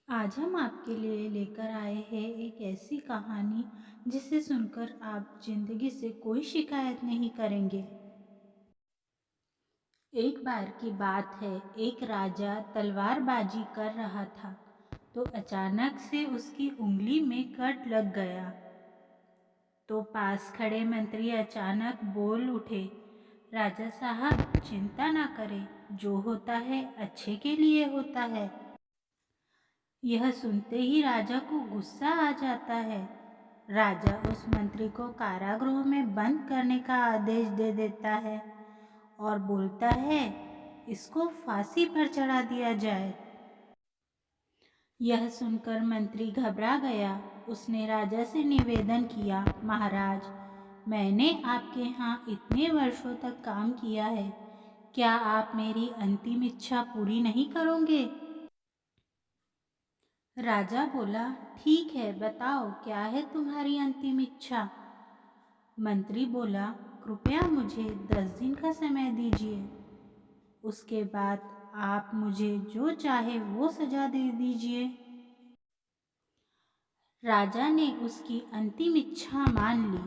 आज हम आपके लिए लेकर आए हैं एक ऐसी कहानी जिसे सुनकर आप जिंदगी से कोई शिकायत नहीं करेंगे। एक बार की बात है, एक राजा तलवारबाजी कर रहा था तो अचानक से उसकी उंगली में कट लग गया। तो पास खड़े मंत्री अचानक बोल उठे, राजा साहब चिंता ना करें, जो होता है अच्छे के लिए होता है। यह सुनते ही राजा को गुस्सा आ जाता है। राजा उस मंत्री को कारागृह में बंद करने का आदेश दे देता है और बोलता है, इसको फांसी पर चढ़ा दिया जाए। यह सुनकर मंत्री घबरा गया। उसने राजा से निवेदन किया, महाराज, मैंने आपके यहाँ इतने वर्षों तक काम किया है, क्या आप मेरी अंतिम इच्छा पूरी नहीं करोगे? राजा बोला, ठीक है, बताओ क्या है तुम्हारी अंतिम इच्छा? मंत्री बोला, कृपया मुझे 10 दिन का समय दीजिए, उसके बाद आप मुझे जो चाहे वो सजा दे दीजिए। राजा ने उसकी अंतिम इच्छा मान ली।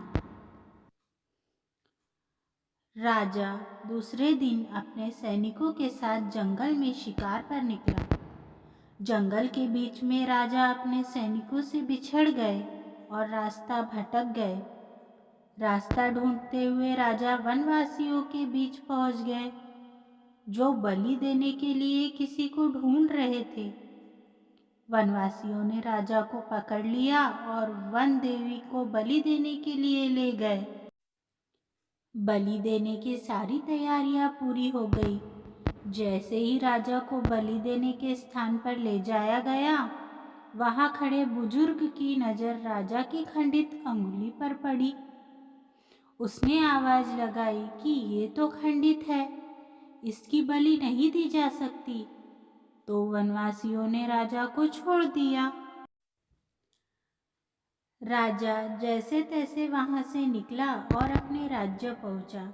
राजा दूसरे दिन अपने सैनिकों के साथ जंगल में शिकार पर निकला। जंगल के बीच में राजा अपने सैनिकों से बिछड़ गए और रास्ता भटक गए। रास्ता ढूंढते हुए राजा वनवासियों के बीच पहुंच गए, जो बलि देने के लिए किसी को ढूंढ रहे थे। वनवासियों ने राजा को पकड़ लिया और वन देवी को बलि देने के लिए ले गए। बलि देने की सारी तैयारियां पूरी हो गई। जैसे ही राजा को बलि देने के स्थान पर ले जाया गया, वहां खड़े बुजुर्ग की नजर राजा की खंडित अंगुली पर पड़ी। उसने आवाज लगाई कि ये तो खंडित है, इसकी बलि नहीं दी जा सकती। तो वनवासियों ने राजा को छोड़ दिया। राजा जैसे तैसे वहां से निकला और अपने राज्य पहुंचा।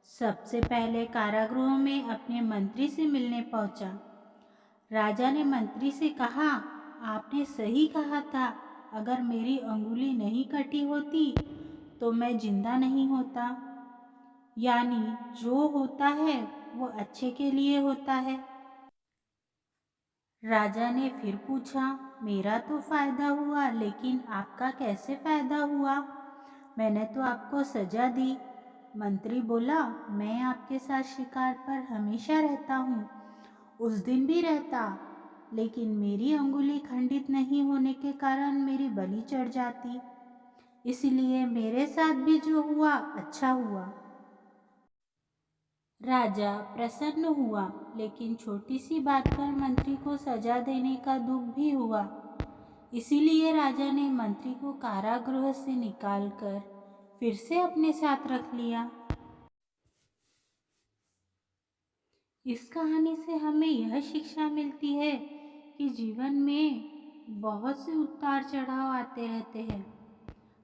सबसे पहले कारागृह में अपने मंत्री से मिलने पहुंचा। राजा ने मंत्री से कहा, आपने सही कहा था, अगर मेरी अंगुली नहीं कटी होती तो मैं जिंदा नहीं होता। यानी जो होता है वो अच्छे के लिए होता है। राजा ने फिर पूछा, मेरा तो फायदा हुआ, लेकिन आपका कैसे फायदा हुआ? मैंने तो आपको सजा दी। मंत्री बोला, मैं आपके साथ शिकार पर हमेशा रहता हूँ, उस दिन भी रहता, लेकिन मेरी अंगुली खंडित नहीं होने के कारण मेरी बलि चढ़ जाती, इसलिए मेरे साथ भी जो हुआ अच्छा हुआ। राजा प्रसन्न हुआ, लेकिन छोटी सी बात पर मंत्री को सजा देने का दुख भी हुआ। इसीलिए राजा ने मंत्री को कारागृह से निकालकर फिर से अपने साथ रख लिया। इस कहानी से हमें यह शिक्षा मिलती है कि जीवन में बहुत से उतार चढ़ाव आते रहते हैं।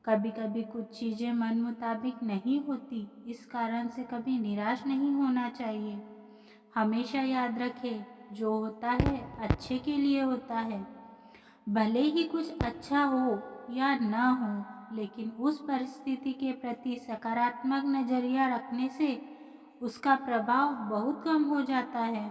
कभी कभी कुछ चीज़ें मन मुताबिक नहीं होती, इस कारण से कभी निराश नहीं होना चाहिए। हमेशा याद रखें, जो होता है अच्छे के लिए होता है। भले ही कुछ अच्छा हो या ना हो, लेकिन उस परिस्थिति के प्रति सकारात्मक नजरिया रखने से उसका प्रभाव बहुत कम हो जाता है।